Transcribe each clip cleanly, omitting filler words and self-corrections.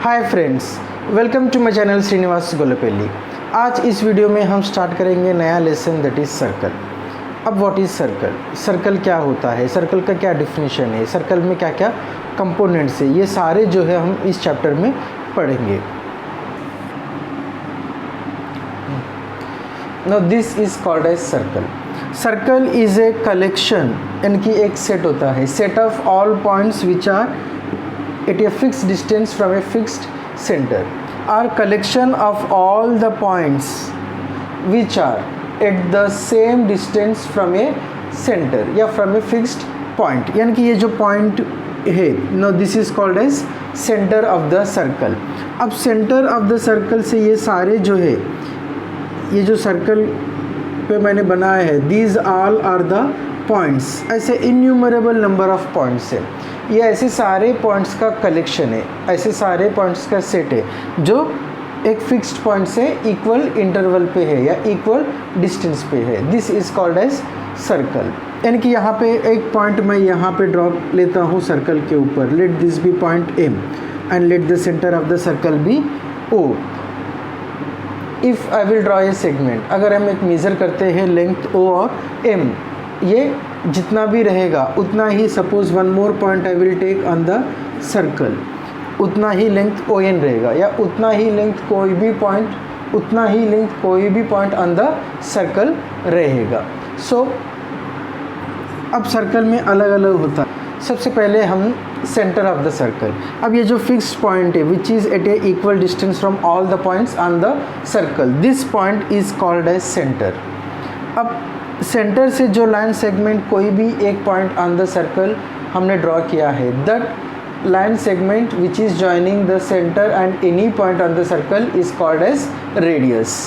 Hi friends, welcome to my channel Srinivas Golpeli. आज इस वीडियो में हम स्टार्ट करेंगे नया लेसन दैट इज़ सर्कल। अब व्हाट इज़ सर्कल, सर्कल क्या होता है, सर्कल का क्या डिफिनीशन है, सर्कल में क्या क्या कंपोनेंट्स है, ये सारे जो है हम इस चैप्टर में पढ़ेंगे। Now this is called as circle. Circle is a collection, यानी कि एक सेट होता है, set of all points which are at a fixed distance from a fixed center, or collection of all the points which are at the same distance from a center या from a fixed point। यानी कि ये जो point है, now this is called as center of the circle। अब center of the circle से ये सारे जो है, ये जो सर्कल पे मैंने बनाया है, these all are the points, ऐसे इन्यूमरेबल नंबर ऑफ पॉइंट्स है, ये ऐसे सारे पॉइंट्स का कलेक्शन है, ऐसे सारे पॉइंट्स का सेट है जो एक फिक्स्ड पॉइंट से इक्वल इंटरवल पे है या इक्वल डिस्टेंस पे है। This is called as circle. यानी कि यहाँ पे एक पॉइंट मैं यहाँ पे ड्रॉ लेता हूँ सर्कल के ऊपर, let this be point M and let the centre of the circle be O. If I will draw a segment, अगर हम एक मेज़र करते हैं लेंथ ओ और एम, ये जितना भी रहेगा उतना ही, suppose one more point I will take on the circle, उतना ही लेंथ ओ एन रहेगा, या उतना ही लेंथ कोई भी पॉइंट, उतना ही लेंथ कोई भी पॉइंट ऑन द सर्कल रहेगा। सो अब सर्कल में अलग अलग होता है। सबसे पहले हम सेंटर ऑफ द सर्कल, अब ये जो फिक्स्ड पॉइंट है which is at a equal distance from all the points on the circle, this point is called as centre. अब सेंटर से जो लाइन सेगमेंट कोई भी एक पॉइंट ऑन द सर्कल हमने ड्रॉ किया है, that line segment which is joining the centre and any point on the circle is called as radius.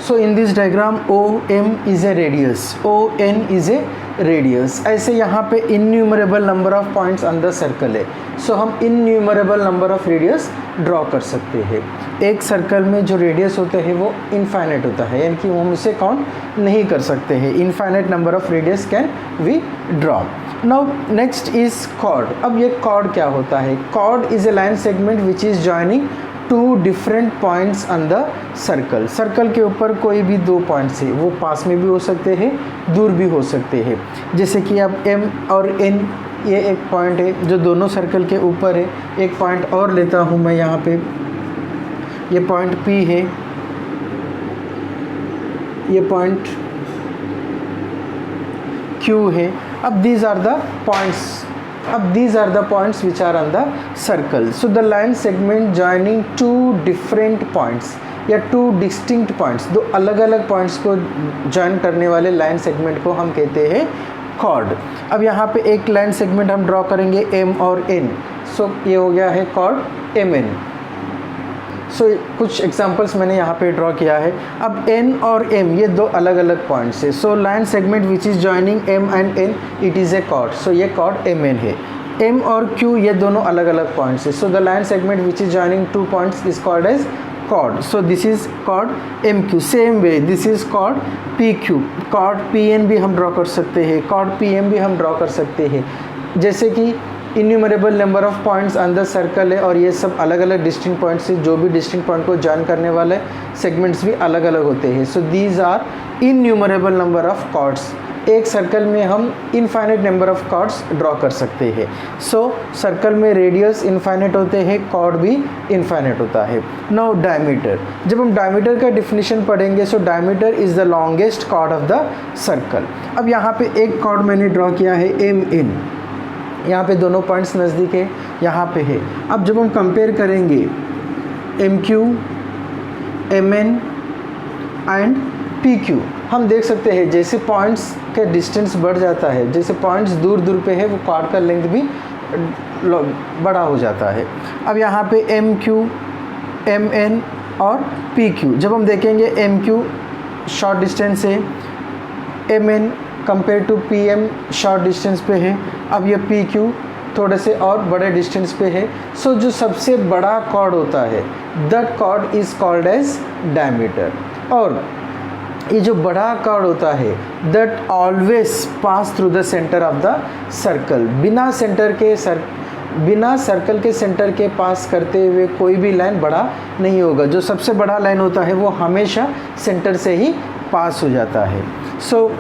So in this diagram O M is a radius, O N is a radius. ऐसे यहाँ पे innumerable number of points on the circle है, so हम innumerable number of radius draw कर सकते हैं। एक circle में जो रेडियस होते हैं वो इनफाइनाइट होता है, यानी कि हम उसे काउंट नहीं कर सकते हैं। Infinite number of radius can we draw. Now next is chord. अब ये कॉर्ड क्या होता है? Chord is a line segment which is joining two different points on the circle. Circle के ऊपर कोई भी दो पॉइंट्स है, वो पास में भी हो सकते हैं, दूर भी हो सकते हैं। जैसे कि अब एम और एन, ये एक पॉइंट है जो दोनों सर्कल के ऊपर है। एक पॉइंट और लेता हूँ मैं यहाँ पे, ये पॉइंट P है, ये पॉइंट Q है। अब these are the points, अब these are the points which are on the circle. So the line segment joining two different points या two distinct points, दो अलग अलग पॉइंट्स को जॉइन करने वाले लाइन सेगमेंट को हम कहते हैं कॉर्ड। अब यहाँ पे एक लाइन सेगमेंट हम ड्रॉ करेंगे M और N, सो ये हो गया है कॉर्ड MN। सो कुछ एग्जांपल्स मैंने यहाँ पे ड्रॉ किया है। अब N और M ये दो अलग अलग पॉइंट्स है, so line segment which is joining M and N it is a chord, so ये कॉर्ड MN है। M और Q ये दोनों अलग अलग पॉइंट्स है, so the line segment which is joining two points is called as chord, so this is chord MQ। Same way this is chord PQ। Chord PN भी हम draw कर सकते हैं, कॉर्ड PM भी हम ड्रॉ कर सकते हैं। जैसे कि innumerable number of points on the circle है और ये सब अलग अलग डिस्टिंक्ट पॉइंट्स है, जो भी डिस्टिंक्ट पॉइंट को जॉइन करने वाले सेगमेंट्स भी अलग अलग होते हैं। So these are innumerable number of chords. एक सर्कल में हम infinite number of chords draw कर सकते हैं। सो सर्कल में रेडियस इनफाइनाइट होते हैं, कॉर्ड भी इनफाइनाइट होता है। नाउ डायमीटर, जब हम डायमीटर का डिफिनीशन पढ़ेंगे, so diameter is the longest chord of the circle. अब यहाँ पे एक कॉर्ड मैंने ड्रॉ किया है MN, यहाँ पे दोनों पॉइंट्स नज़दीक है, यहाँ पे है। अब जब हम कंपेयर करेंगे MQ, MN एंड PQ, हम देख सकते हैं जैसे पॉइंट्स का डिस्टेंस बढ़ जाता है, जैसे पॉइंट्स दूर दूर पे है, वो कॉर्ड का लेंथ भी बड़ा हो जाता है। अब यहाँ पे MQ, MN और PQ, जब हम देखेंगे MQ शॉर्ट डिस्टेंस है, MN compare to PM short distance पे है, अब ये PQ थोड़े से और बड़े डिस्टेंस पे है। सो जो सबसे बड़ा कॉर्ड होता है, that chord is called as diameter. और ये जो बड़ा कॉर्ड होता है, that always pass through the centre of the circle. बिना सेंटर के बिना सर्कल के सेंटर के पास करते हुए कोई भी लाइन बड़ा नहीं होगा। जो सबसे बड़ा लाइन होता है वो हमेशा सेंटर से ही पास हो जाता है। सो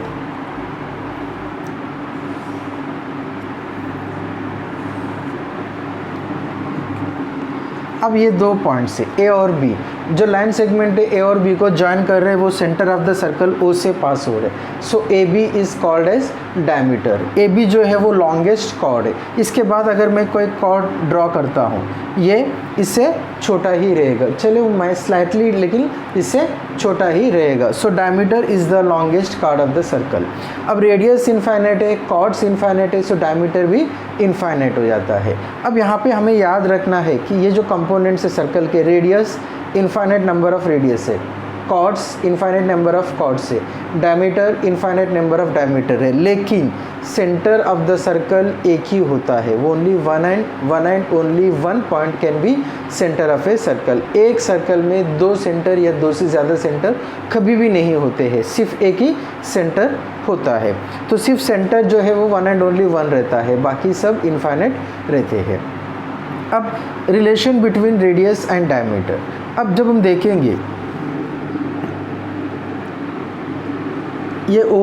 अब ये दो पॉइंट्स है ए और बी, जो लाइन सेगमेंट है ए और बी को ज्वाइन कर रहे हैं वो centre of the circle O से पास हो रहे हैं। So A B is called as diameter. A B जो है वो लॉन्गेस्ट कॉर्ड है। इसके बाद अगर मैं कोई कॉर्ड ड्रॉ करता हूँ, ये इससे छोटा ही रहेगा, चलो मैं स्लाइटली, लेकिन इससे छोटा ही रहेगा। So diameter is the longest chord of the circle. अब रेडियस इनफाइनाइट है, कॉर्ड्स इनफाइनाइट है, सो डायमीटर भी इनफाइनाइट हो जाता है। अब यहाँ पे हमें याद रखना है कि ये जो कंपोनेंट्स है सर्कल के, radius infinite number of radius है, chords infinite number of chords है, diameter infinite number of diameter है, लेकिन सेंटर ऑफ द सर्कल एक ही होता है। वो only one and only one point can be centre of a circle. एक circle में दो सेंटर या दो से ज़्यादा सेंटर कभी भी नहीं होते हैं, सिर्फ एक ही सेंटर होता है। तो सिर्फ सेंटर जो है वो वन एंड ओनली वन रहता है, बाकी सब इनफाइनाइट रहते हैं। अब relation between radius and diameter, अब जब हम देखेंगे ये O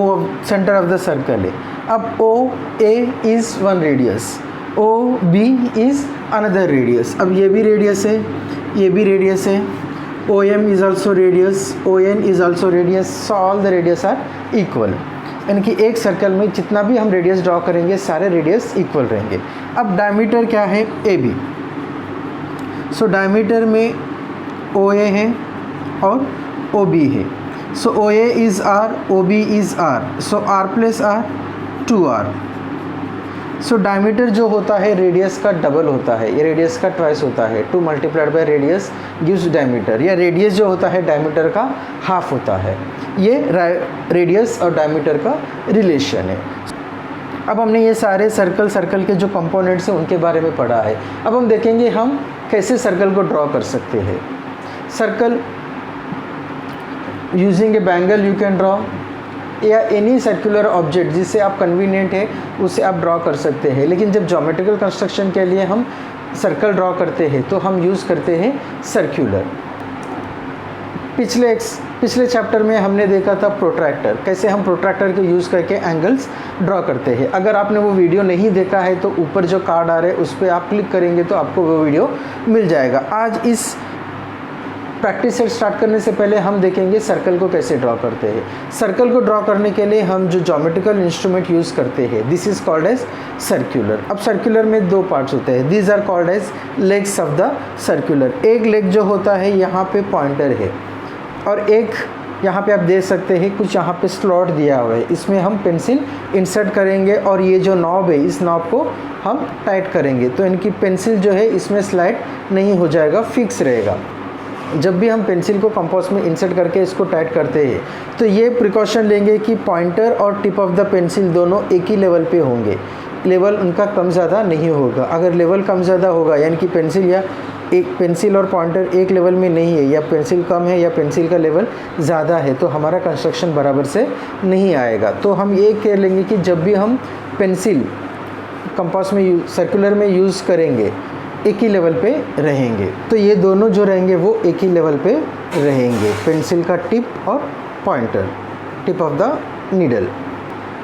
centre of the circle है। अब O A is one radius, O B is another radius. अब ये भी रेडियस है, ये भी रेडियस है, O M is also radius, O N is also radius, so all the radius are equal. यानी कि एक सर्कल में जितना भी हम रेडियस ड्रॉ करेंगे सारे रेडियस इक्वल रहेंगे। अब डायमीटर क्या है, ए बी। सो डायमीटर में ओ ए है और ओ बी है। So O A is R, O B is R, so R plus R 2r। So diameter जो होता है रेडियस का डबल होता है, ये रेडियस का ट्वाइस होता है। 2 multiplied by radius gives diameter, या रेडियस जो होता है डायमीटर का हाफ होता है। ये रेडियस और डायमीटर का रिलेशन है। अब हमने ये सारे सर्कल के जो कंपोनेंट्स हैं उनके बारे में पढ़ा है। अब हम देखेंगे हम कैसे सर्कल को ड्रॉ कर सकते हैं। Circle using A bangle you can draw, या एनी सर्कुलर ऑब्जेक्ट जिससे आप कन्वीनियंट है उसे आप ड्रॉ कर सकते हैं। लेकिन जब ज्योमेट्रिकल कंस्ट्रक्शन के लिए हम सर्कल ड्रॉ करते हैं तो हम यूज़ करते हैं सर्कुलर। पिछले चैप्टर में हमने देखा था प्रोट्रैक्टर, कैसे हम प्रोट्रैक्टर को यूज़ करके एंगल्स ड्रॉ करते हैं। अगर आपने वो वीडियो नहीं देखा है तो ऊपर जो कार्ड आ रहा है उस पर आप क्लिक करेंगे तो आपको वो वीडियो मिल जाएगा। आज इस प्रैक्टिस सेट स्टार्ट करने से पहले हम देखेंगे सर्कल को कैसे ड्रॉ करते हैं। सर्कल को ड्रॉ करने के लिए हम जो ज्योमेट्रिकल इंस्ट्रूमेंट यूज़ करते हैं this is called as circular. अब सर्कुलर में दो पार्ट्स होते हैं, these are called as legs of the circular. एक लेग जो होता है यहाँ पे पॉइंटर है और एक यहाँ पे आप देख सकते हैं कुछ यहाँ पे स्लॉट दिया हुआ है, इसमें हम पेंसिल इंसर्ट करेंगे और ये जो नॉब है इस नॉब को हम टाइट करेंगे तो इनकी पेंसिल जो है इसमें स्लाइड नहीं हो जाएगा, फिक्स रहेगा। जब भी हम पेंसिल को कंपास में इंसर्ट करके इसको टाइट करते हैं तो ये प्रिकॉशन लेंगे कि पॉइंटर और टिप ऑफ द पेंसिल दोनों एक ही लेवल पे होंगे, लेवल उनका कम ज़्यादा नहीं होगा। अगर लेवल कम ज़्यादा होगा यानी कि पेंसिल और पॉइंटर एक लेवल में नहीं है, या पेंसिल कम है या पेंसिल का लेवल ज़्यादा है, तो हमारा कंस्ट्रक्शन बराबर से नहीं आएगा। तो हम ये कह लेंगे कि जब भी हम पेंसिल कंपास में सर्कुलर में यूज़ करेंगे एक ही लेवल पे रहेंगे। तो ये दोनों जो रहेंगे वो एक ही लेवल पे रहेंगे, पेंसिल का टिप और pointer, tip of the needle.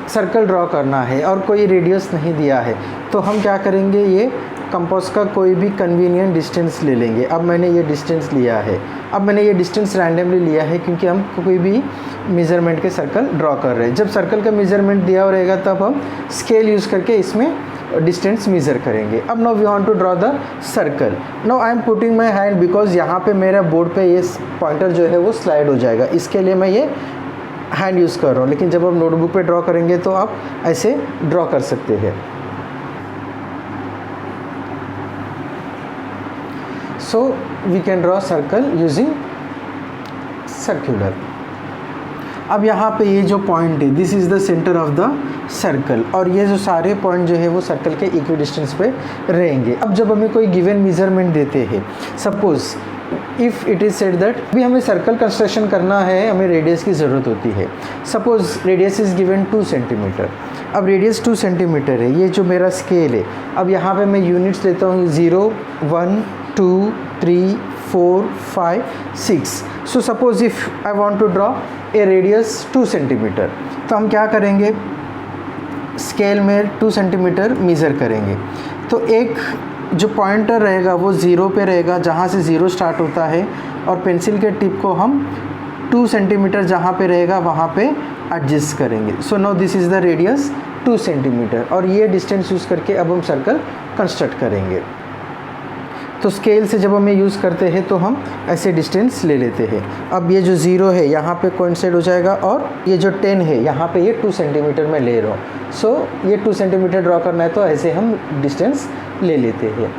Circle draw करना है और कोई रेडियस नहीं दिया है तो हम क्या करेंगे, ये कंपास का कोई भी कन्वीनियंट डिस्टेंस ले लेंगे। अब मैंने ये डिस्टेंस लिया है, अब मैंने ये डिस्टेंस रैंडमली लिया है क्योंकि हम कोई भी मेज़रमेंट के सर्कल ड्रॉ कर रहे हैं। जब सर्कल का मेज़रमेंट दिया हुआ रहेगा तब हम स्केल यूज़ करके इसमें डिस्टेंस मेज़र करेंगे। अब now we want to draw the circle. Now I am putting my hand because यहाँ पे मेरा बोर्ड पे ये पॉइंटर जो है वो स्लाइड हो जाएगा, इसके लिए मैं ये हैंड यूज़ कर रहा हूँ। लेकिन जब आप नोटबुक पे ड्रॉ करेंगे तो आप ऐसे ड्रॉ कर सकते हैं। So we can draw circle using circular. अब यहाँ पे ये जो पॉइंट है this is the centre of the circle और ये जो सारे पॉइंट जो है वो सर्कल के इक्वी डिस्टेंस पे रहेंगे। अब जब हमें कोई गिवन मेजरमेंट देते हैं, suppose if it is said that अभी हमें सर्कल कंस्ट्रक्शन करना है, हमें रेडियस की ज़रूरत होती है। Suppose radius is given 2 centimetre अब रेडियस 2 सेंटीमीटर है, ये जो मेरा स्केल है। अब यहाँ पे मैं यूनिट्स लेता हूँ 0, 1, 2, 3, 4, 5, 6। So suppose if I want to draw a radius 2 centimetre, तो हम क्या करेंगे, स्केल में 2 सेंटीमीटर मेज़र करेंगे। तो एक जो पॉइंटर रहेगा वो 0 पे रहेगा, जहाँ से 0 स्टार्ट होता है, और पेंसिल के टिप को हम 2 सेंटीमीटर जहाँ पे रहेगा वहाँ पे एडजस्ट करेंगे। So now this is the radius 2 centimetre, और ये डिस्टेंस यूज़ करके अब हम सर्कल कंस्ट्रक्ट करेंगे। तो स्केल से जब हम ये यूज़ करते हैं तो हम ऐसे डिस्टेंस ले लेते हैं। अब ये जो 0 है यहाँ पे कोइंसाइड हो जाएगा, और ये जो 10 है यहाँ पे ये 2 सेंटीमीटर में ले रहा हूँ। सो ये 2 सेंटीमीटर ड्रॉ करना है तो ऐसे हम डिस्टेंस ले लेते हैं।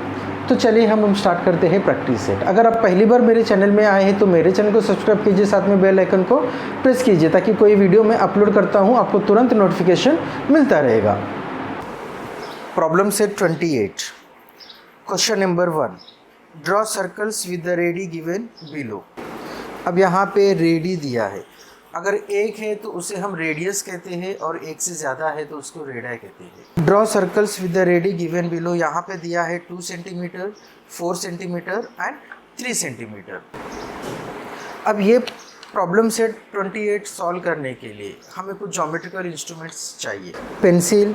तो चलिए हम स्टार्ट करते हैं प्रैक्टिस सेट। अगर आप पहली बार मेरे चैनल में आए हैं तो मेरे चैनल को सब्सक्राइब कीजिए, साथ में बेल आइकन को प्रेस कीजिए, ताकि कोई वीडियो मैं अपलोड करता हूँ आपको तुरंत नोटिफिकेशन मिलता रहेगा। Problem set 28। Question number 1, draw circles with the ready given below. अब यहाँ पे रेडी दिया है, अगर एक है तो उसे हम रेडियस कहते हैं, और एक से ज़्यादा है तो उसको रेडाई कहते हैं। Draw circles with the ready given below, यहाँ पे दिया है 2 सेंटीमीटर, 4 सेंटीमीटर एंड 3 सेंटीमीटर। अब ये प्रॉब्लम सेट 28 सॉल्व करने के लिए हमें कुछ ज्योमेट्रिकल इंस्ट्रूमेंट्स चाहिए।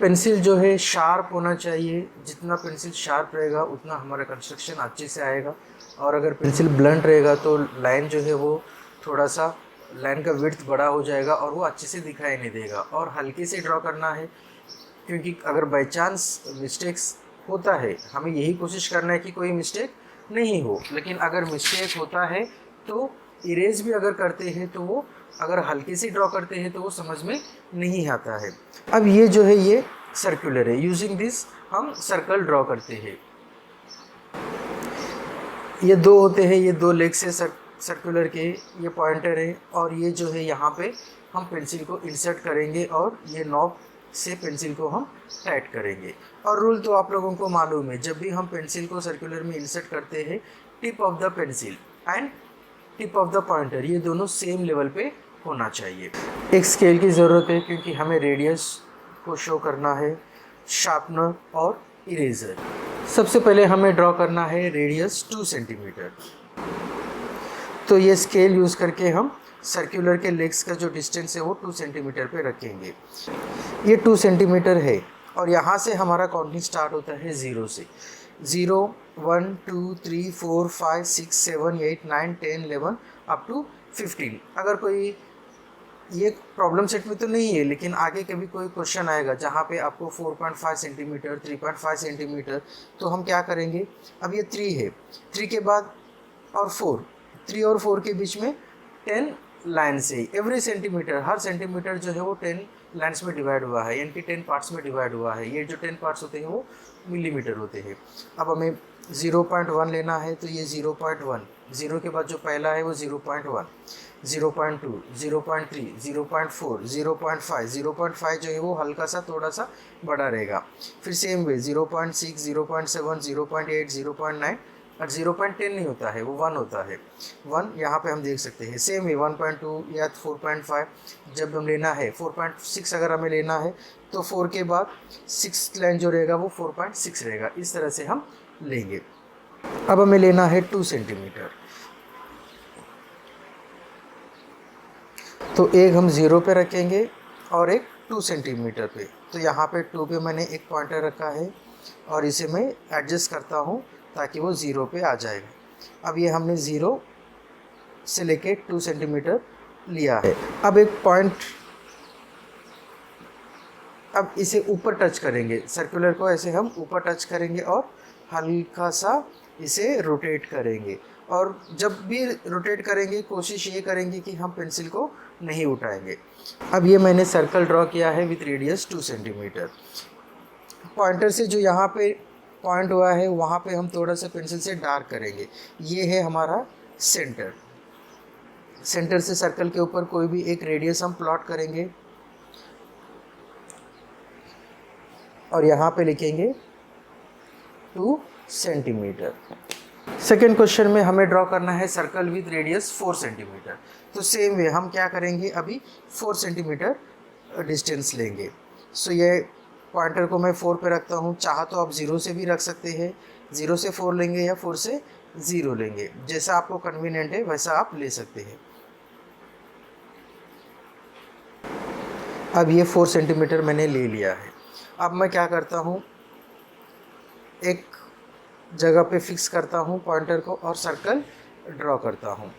पेंसिल जो है शार्प होना चाहिए, जितना पेंसिल शार्प रहेगा उतना हमारा कंस्ट्रक्शन अच्छे से आएगा, और अगर पेंसिल ब्लंट रहेगा तो लाइन जो है वो थोड़ा सा लाइन का विड्थ बड़ा हो जाएगा और वो अच्छे से दिखाई नहीं देगा। और हल्के से ड्रॉ करना है, क्योंकि अगर बाई चांस मिस्टेक्स होता है, हमें यही कोशिश करना है कि कोई मिस्टेक नहीं हो, लेकिन अगर मिस्टेक होता है तो इरेज भी अगर करते हैं तो वो अगर हल्के से ड्रॉ करते हैं तो वो समझ में नहीं आता है। अब ये जो है ये सर्कुलर है, यूजिंग दिस हम सर्कल ड्रॉ करते हैं। ये 2 होते हैं, ये 2 लेग्स है सर्कुलर के, ये पॉइंटर है, और ये जो है यहाँ पे हम पेंसिल को इंसर्ट करेंगे और ये नॉब से पेंसिल को हम टाइट करेंगे। और रूल तो आप लोगों को मालूम है, जब भी हम पेंसिल को सर्कुलर में इंसर्ट करते हैं, tip of the pencil and tip of the pointer ये दोनों सेम लेवल पे होना चाहिए। एक स्केल की ज़रूरत है, क्योंकि हमें रेडियस को शो करना है, शार्पनर और इरेजर। सबसे पहले हमें ड्रॉ करना है रेडियस 2 सेंटीमीटर। तो ये स्केल यूज़ करके हम सर्कुलर के लेग्स का जो डिस्टेंस है वो 2 सेंटीमीटर पे रखेंगे। ये 2 सेंटीमीटर है, और यहाँ से हमारा काउंटिंग स्टार्ट होता है 0 से। 0, 1, 2, 3, 4, 5, 6, 7, 8, 9, 10, 11 अप टू 15। अगर कोई ये प्रॉब्लम सेट में तो नहीं है, लेकिन आगे कभी कोई क्वेश्चन आएगा जहाँ पे आपको 4.5 सेंटीमीटर, 3.5 सेंटीमीटर, तो हम क्या करेंगे, अब ये 3 है, 3 के बाद और 4, 3 और 4 के बीच में 10 लाइन्स है। एवरी सेंटीमीटर, हर सेंटीमीटर जो है वो 10 लाइन्स में डिवाइड हुआ है, यानी कि 10 पार्ट्स में डिवाइड हुआ है। ये जो 10 पार्ट्स होते हैं वो मिलीमीटर होते हैं। अब हमें 0.1 लेना है, तो ये 0.1, 0 के बाद जो पहला है वो 0.1, 0.2, 0.3, 0.4, 0.5, 0.5 जो है वो हल्का सा थोड़ा सा बड़ा रहेगा। फिर सेम वे 0.6, 0.7, 0.8, 0.9, और 0.10 नहीं होता है, वो 1 होता है। 1 यहाँ पे हम देख सकते हैं। सेम वे 1.2 या 4.5 जब हम लेना है, 4.6 अगर हमें लेना है तो 4 के बाद 6 लाइन जो रहेगा वो 4.6 रहेगा। इस तरह से हम लेंगे। अब हमें लेना है 2 सेंटीमीटर, तो एक हम 0 पे रखेंगे और एक 2 सेंटीमीटर पे। तो यहाँ पे 2 पे मैंने एक पॉइंटर रखा है, और इसे मैं एडजस्ट करता हूँ ताकि वो 0 पे आ जाएगा। अब ये हमने 0 से लेके 2 सेंटीमीटर लिया है। अब एक पॉइंट, अब इसे ऊपर टच करेंगे, सर्कुलर को ऐसे हम ऊपर टच करेंगे और हल्का सा इसे रोटेट करेंगे। और जब भी रोटेट करेंगे कोशिश ये करेंगे कि हम पेंसिल को नहीं उठाएंगे। अब ये मैंने सर्कल ड्रॉ किया है विथ रेडियस 2 सेंटीमीटर। पॉइंटर से जो यहाँ पे पॉइंट हुआ है वहाँ पे हम थोड़ा सा पेंसिल से डार्क करेंगे। ये है हमारा सेंटर। सेंटर से सर्कल के ऊपर कोई भी एक रेडियस हम प्लॉट करेंगे और यहाँ पे लिखेंगे 2 सेंटीमीटर। सेकेंड क्वेश्चन में हमें ड्रॉ करना है सर्कल विद रेडियस 4 सेंटीमीटर। तो सेम वे हम क्या करेंगे, अभी 4 सेंटीमीटर डिस्टेंस लेंगे। सो ये पॉइंटर को मैं 4 पे रखता हूँ, चाहा तो आप 0 से भी रख सकते हैं, 0 से 4 लेंगे या 4 से 0 लेंगे, जैसा आपको कन्वीनियंट है वैसा आप ले सकते हैं। अब ये 4 सेंटीमीटर मैंने ले लिया है। अब मैं क्या करता हूँ, एक जगह पे फिक्स करता हूँ पॉइंटर को और सर्कल ड्रॉ करता हूँ।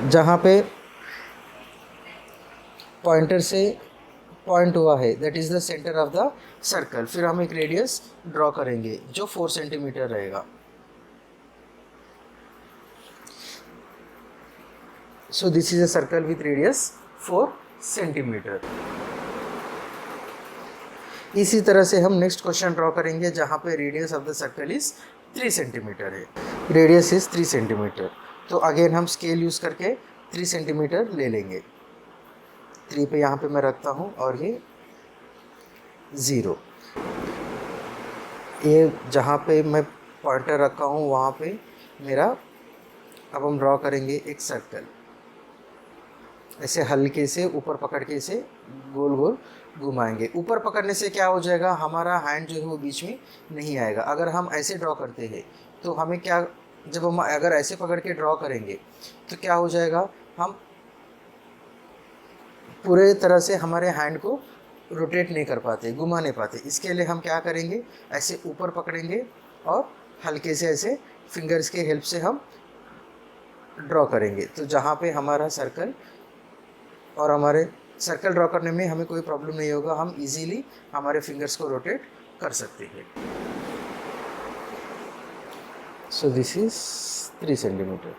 जहाँ पे पॉइंटर से पॉइंट हुआ है that is the centre of the circle. फिर हम एक रेडियस ड्रॉ करेंगे जो 4 सेंटीमीटर रहेगा। सो this is a circle with radius 4 centimetre. इसी तरह से हम नेक्स्ट क्वेश्चन ड्रॉ करेंगे जहाँ पे radius of the circle is 3 centimetre है। Radius is 3 centimetre. तो अगेन हम स्केल यूज़ करके 3 सेंटीमीटर ले लेंगे। 3 पे यहाँ पे मैं रखता हूँ और ये 0। ये जहाँ पे मैं पॉइंटर रखा हूँ वहाँ पे मेरा, अब हम ड्रॉ करेंगे एक सर्कल। ऐसे हल्के से ऊपर पकड़ के इसे गोल गोल घुमाएंगे। ऊपर पकड़ने से क्या हो जाएगा, हमारा हैंड जो है वो बीच में नहीं आएगा। अगर हम ऐसे ड्रॉ करते हैं तो हमें क्या, जब हम अगर ऐसे पकड़ के ड्रॉ करेंगे तो क्या हो जाएगा, हम पूरे तरह से हमारे हैंड को रोटेट नहीं कर पाते, घुमा नहीं पाते। इसके लिए हम क्या करेंगे, ऐसे ऊपर पकड़ेंगे और हल्के से ऐसे फिंगर्स के हेल्प से हम ड्रॉ करेंगे। तो जहाँ पे हमारा सर्कल, और हमारे सर्कल ड्रॉ करने में हमें कोई प्रॉब्लम नहीं होगा, हम इजीली हमारे फिंगर्स को रोटेट कर सकते हैं। So this is 3 centimetre.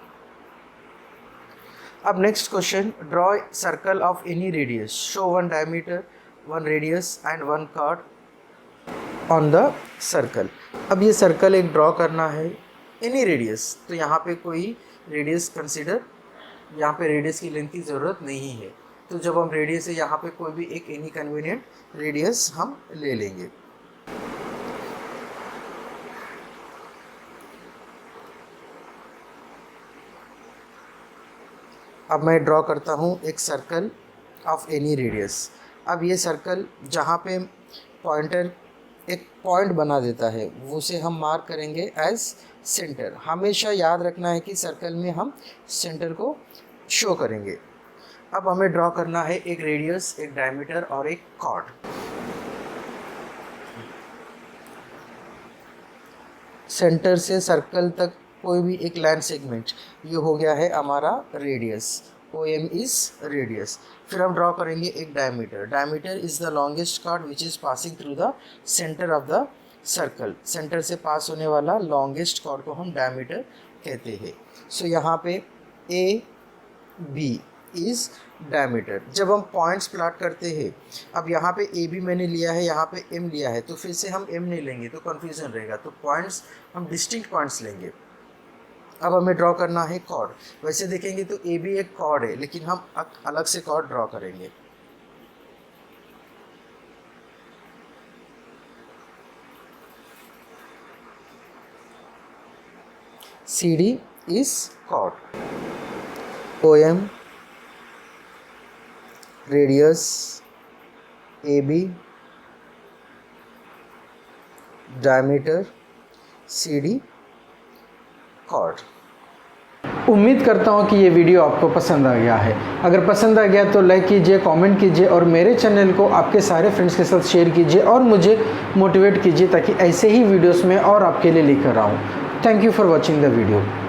अब next question, draw circle of any radius, show 1 diameter 1 radius and 1 chord on the circle. अब ये सर्कल एक ड्रॉ करना है, एनी रेडियस। तो यहाँ पे कोई रेडियस कंसिडर, यहाँ पे रेडियस की लेंथ की ज़रूरत नहीं है। तो जब हम रेडियस है यहाँ पे कोई भी एक एनी कन्वीनियंट रेडियस हम ले लेंगे। अब मैं ड्रॉ करता हूँ एक सर्कल ऑफ एनी रेडियस। अब ये सर्कल जहाँ पे पॉइंटर एक पॉइंट बना देता है उसे हम मार्क करेंगे एज सेंटर। हमेशा याद रखना है कि सर्कल में हम सेंटर को शो करेंगे। अब हमें ड्रॉ करना है एक रेडियस, एक डायमीटर और एक कॉर्ड। सेंटर से सर्कल तक कोई भी एक लाइन सेगमेंट, ये हो गया है हमारा रेडियस। OM is radius. फिर हम ड्रॉ करेंगे एक diameter. Diameter is the longest chord which is passing through the centre of the circle. Centre से पास होने वाला लॉन्गेस्ट कॉर्ड को हम डायमीटर कहते हैं। सो यहाँ पे AB इज डायमीटर। जब हम पॉइंट्स प्लॉट करते हैं, अब यहाँ पे AB मैंने लिया है, यहाँ पे M लिया है, तो फिर से हम M नहीं लेंगे तो कन्फ्यूजन रहेगा। तो पॉइंट्स हम डिस्टिंक्ट पॉइंट्स लेंगे। अब हमें ड्रॉ करना है कॉर्ड। वैसे देखेंगे तो AB एक कॉर्ड है, लेकिन हम अलग से कॉर्ड ड्रॉ करेंगे। CD is chord. OM radius, AB diameter, CD chord. उम्मीद करता हूँ कि ये वीडियो आपको पसंद आ गया है। अगर पसंद आ गया तो लाइक कीजिए, कमेंट कीजिए और मेरे चैनल को आपके सारे फ्रेंड्स के साथ शेयर कीजिए और मुझे मोटिवेट कीजिए ताकि ऐसे ही वीडियोस में और आपके लिए लेकर आऊँ। Thank you for watching the video.